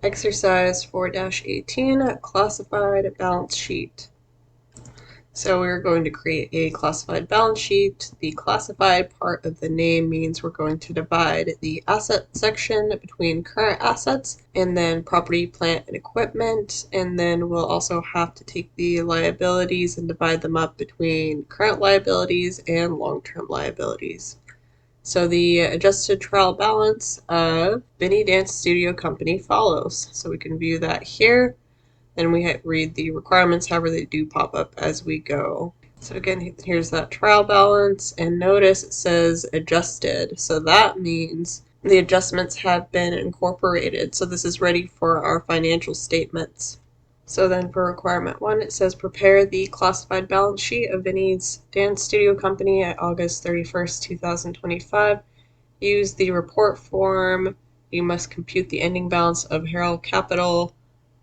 Exercise 4-18, classified balance sheet. So we're going to create a classified balance sheet. The classified part of the name means we're going to divide the asset section between current assets and then property, plant, and equipment. And then we'll also have to take the liabilities and divide them up between current liabilities and long-term liabilities. So the adjusted trial balance of Benny Dance Studio Company follows. So we can view that here. Then we read the requirements, however they do pop up as we go. So again, here's that trial balance, and notice it says adjusted. So that means the adjustments have been incorporated. So this is ready for our financial statements. So then for requirement 1, it says prepare the classified balance sheet of Benny's Dance Studio Company at August 31st, 2025. Use the report form. You must compute the ending balance of Herald Capital.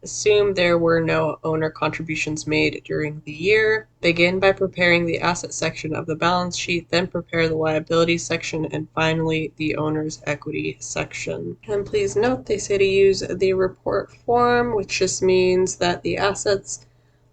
Assume there were no owner contributions made during the year. Begin by preparing the asset section of the balance sheet, then prepare the liability section, and finally the owner's equity section. And please note they say to use the report form, which just means that the assets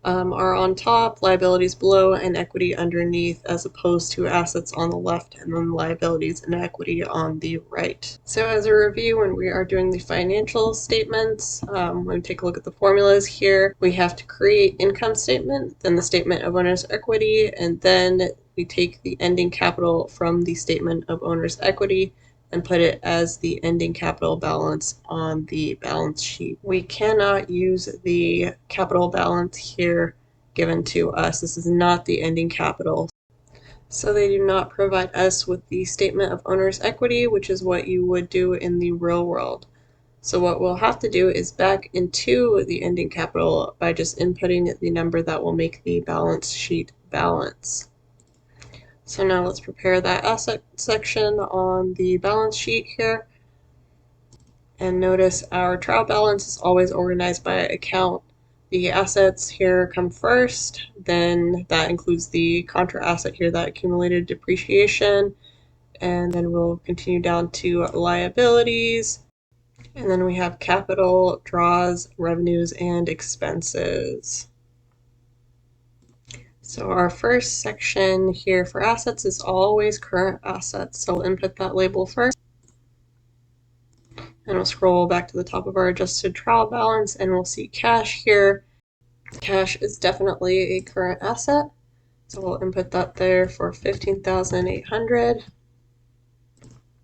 are on top, liabilities below, and equity underneath, as opposed to assets on the left and then liabilities and equity on the right. So as a review, when we are doing the financial statements, when we take a look at the formulas here, we have to create income statement, then the statement of owner's equity, and then we take the ending capital from the statement of owner's equity and put it as the ending capital balance on the balance sheet. We cannot use the capital balance here given to us. This is not the ending capital. So they do not provide us with the statement of owner's equity, which is what you would do in the real world. So what we'll have to do is back into the ending capital by just inputting the number that will make the balance sheet balance. So now let's prepare that asset section on the balance sheet here. And notice our trial balance is always organized by account. The assets here come first, then that includes the contra asset here, that accumulated depreciation, and then we'll continue down to liabilities. And then we have capital, draws, revenues, and expenses. So our first section here for assets is always current assets. So we'll input that label first. And we'll scroll back to the top of our adjusted trial balance and we'll see cash here. Cash is definitely a current asset. So we'll input that there for $15,800.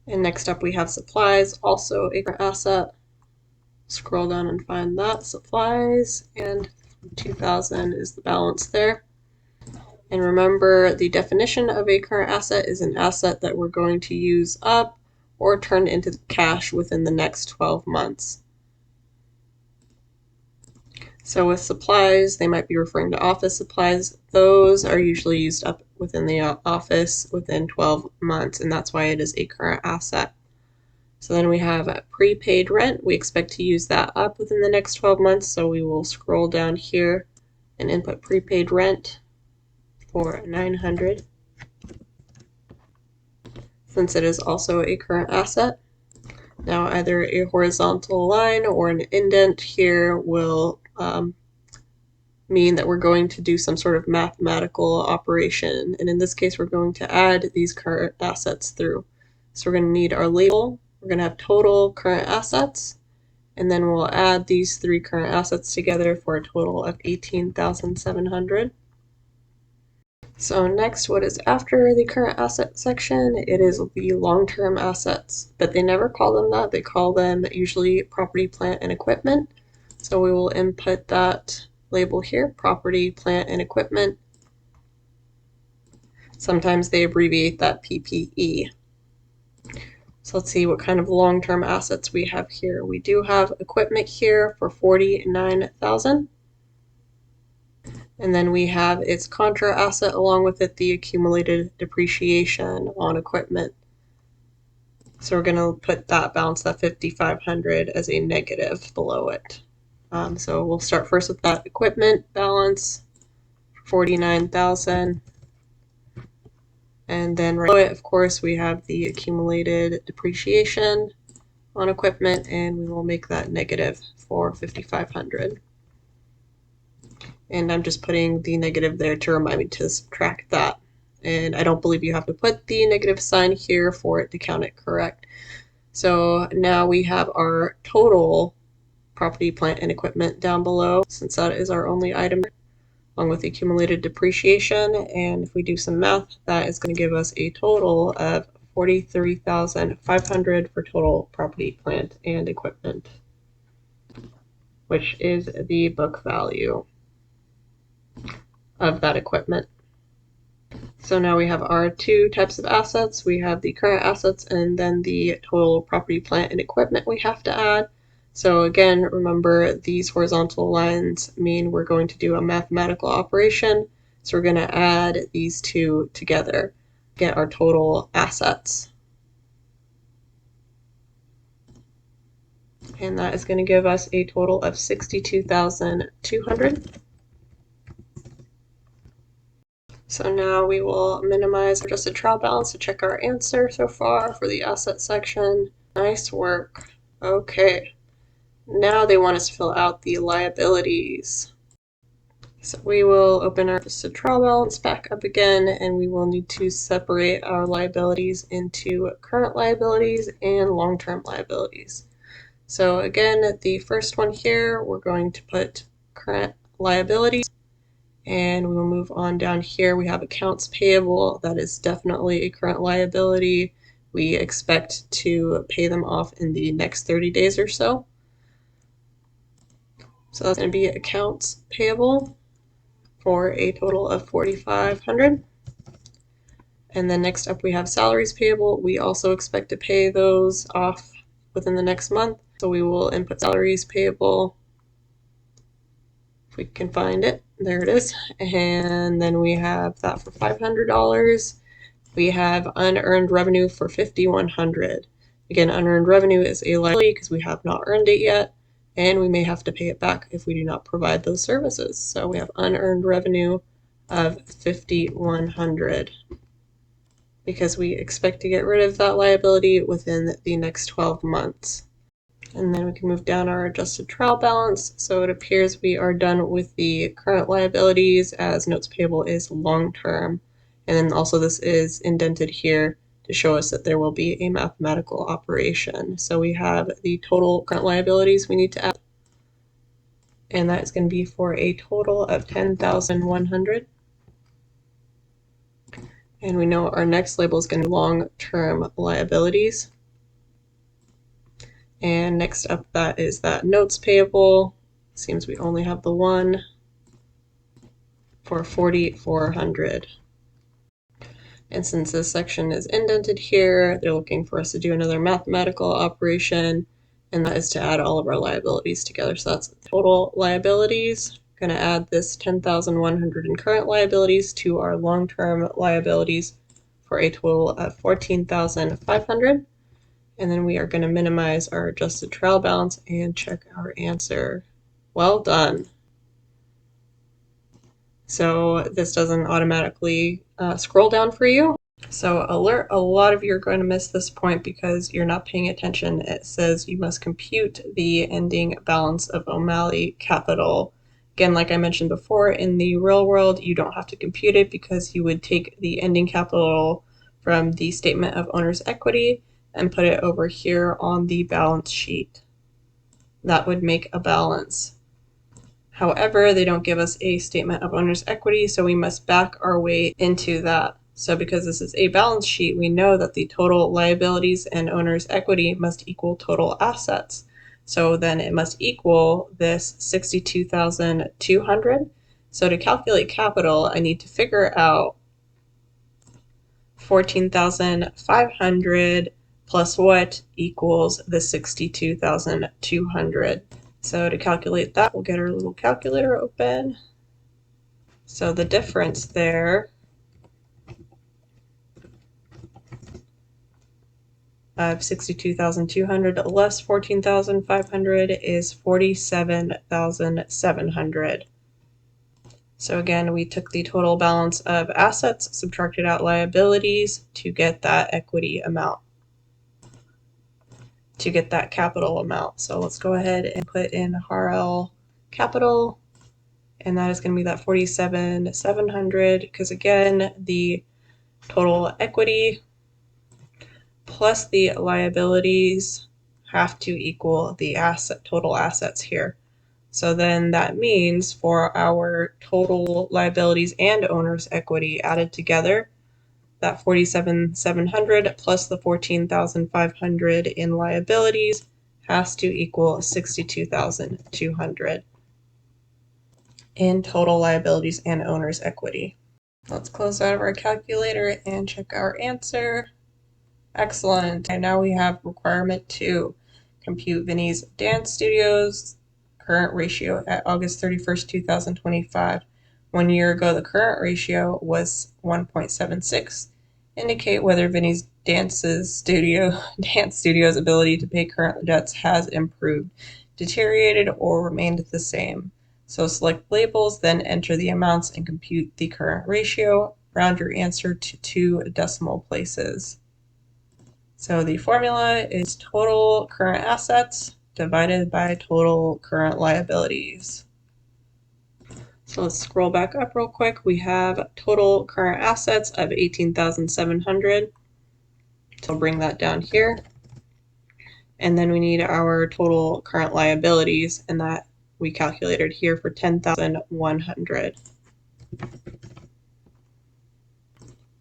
And next up we have supplies, also a current asset. Scroll down and find that, supplies, and 2,000 is the balance there. And remember, the definition of a current asset is an asset that we're going to use up or turn into cash within the next 12 months. So with supplies, they might be referring to office supplies. Those are usually used up within the office within 12 months, and that's why it is a current asset. So then we have prepaid rent. We expect to use that up within the next 12 months, so we will scroll down here and input prepaid rent for $900, since it is also a current asset. Now either a horizontal line or an indent here will mean that we're going to do some sort of mathematical operation, and in this case we're going to add these current assets through. So we're going to need our label, we're going to have total current assets, and then we'll add these three current assets together for a total of $18,700. So next, what is after the current asset section? It is the long-term assets, but they never call them that. They call them usually property, plant, and equipment. So we will input that label here, property, plant, and equipment. Sometimes they abbreviate that PPE. So let's see what kind of long-term assets we have here. We do have equipment here for $49,000. And then we have its contra asset along with it, the accumulated depreciation on equipment. So we're going to put that balance, that $5,500, as a negative below it. So we'll start first with that equipment balance, $49,000. And then right below it, of course, we have the accumulated depreciation on equipment, and we will make that negative for 5,500. And I'm just putting the negative there to remind me to subtract that. And I don't believe you have to put the negative sign here for it to count it correct. So now we have our total property, plant, and equipment down below, since that is our only item, along with the accumulated depreciation. And if we do some math, that is going to give us a total of 43,500 for total property, plant, and equipment, which is the book value of that equipment. So now we have our two types of assets. We have the current assets and then the total property, plant, and equipment we have to add. So again, remember these horizontal lines mean we're going to do a mathematical operation. So we're going to add these two together, get our total assets. And that is going to give us a total of 62,200. So now we will minimize our adjusted trial balance to check our answer so far for the asset section. Nice work. Okay, now they want us to fill out the liabilities. So we will open our adjusted trial balance back up again, and we will need to separate our liabilities into current liabilities and long-term liabilities. So again, the first one here, we're going to put current liabilities. And we will move on down here. We have accounts payable. That is definitely a current liability. We expect to pay them off in the next 30 days or so. So that's going to be accounts payable for a total of 4,500. And then next up we have salaries payable. We also expect to pay those off within the next month. So we will input salaries payable, if we can find it. There it is. And then we have that for $500. We have unearned revenue for $5,100. Again, unearned revenue is a liability because we have not earned it yet, and we may have to pay it back if we do not provide those services. So we have unearned revenue of $5,100 because we expect to get rid of that liability within the next 12 months. And then we can move down our adjusted trial balance. So it appears we are done with the current liabilities, as notes payable is long-term. And then also this is indented here to show us that there will be a mathematical operation. So we have the total current liabilities we need to add, and that is going to be for a total of 10,100. And we know our next label is going to be long-term liabilities. And next up, that is that notes payable. Seems we only have the one for 4,400. And since this section is indented here, they're looking for us to do another mathematical operation, and that is to add all of our liabilities together. So that's total liabilities. Going to add this 10,100 in current liabilities to our long-term liabilities for a total of 14,500. And then we are going to minimize our adjusted trial balance and check our answer. Well done. So this doesn't automatically scroll down for you. So alert, a lot of you are going to miss this point because you're not paying attention. It says you must compute the ending balance of O'Malley Capital. Again, like I mentioned before, in the real world, you don't have to compute it because you would take the ending capital from the statement of owner's equity and put it over here on the balance sheet. That would make a balance. However, they don't give us a statement of owner's equity, so we must back our way into that. So because this is a balance sheet, we know that the total liabilities and owner's equity must equal total assets. So then it must equal this 62,200. So to calculate capital, I need to figure out 14,500 plus what equals the 62,200. So to calculate that, we'll get our little calculator open. So the difference there of 62,200 less 14,500 is 47,700. So again, we took the total balance of assets, subtracted out liabilities to get that equity amount. to get that capital amount. So let's go ahead and put in RL capital, and that is going to be that 47,700, because again, the total equity plus the liabilities have to equal the total assets here. So then that means for our total liabilities and owner's equity added together, that 47,700 plus the 14,500 in liabilities has to equal 62,200 in total liabilities and owner's equity. Let's close out of our calculator and check our answer. Excellent. And now we have requirement 2. Compute Vinny's Dance Studios current ratio at August 31st, 2025. 1 year ago, the current ratio was 1.76. Indicate whether Vinny's Dance Studio's ability to pay current debts has improved, deteriorated, or remained the same. So select labels, then enter the amounts and compute the current ratio. Round your answer to 2 decimal places. So the formula is total current assets divided by total current liabilities. So let's scroll back up real quick. We have total current assets of 18,700. So I'll bring that down here. And then we need our total current liabilities, and that we calculated here for 10,100.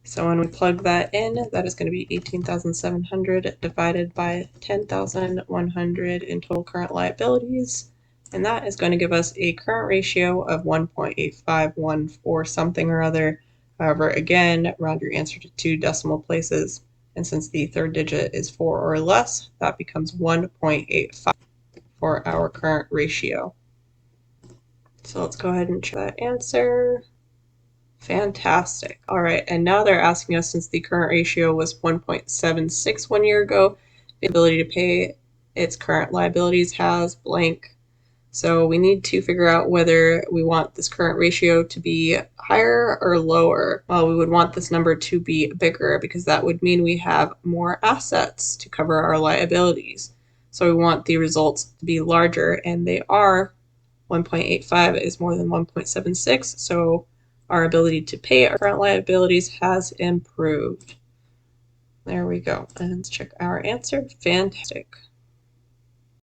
So when we plug that in, that is going to be 18,700 divided by 10,100 in total current liabilities. And that is going to give us a current ratio of 1.8514 something or other. However, again, round your answer to 2 decimal places. And since the third digit is 4 or less, that becomes 1.85 for our current ratio. So let's go ahead and check that answer. Fantastic. All right, and now they're asking us, since the current ratio was 1.76 1 year ago, the ability to pay its current liabilities has blank. So we need to figure out whether we want this current ratio to be higher or lower. Well, we would want this number to be bigger, because that would mean we have more assets to cover our liabilities. So we want the results to be larger, and they are. 1.85 is more than 1.76, so our ability to pay our current liabilities has improved. There we go. And let's check our answer. Fantastic.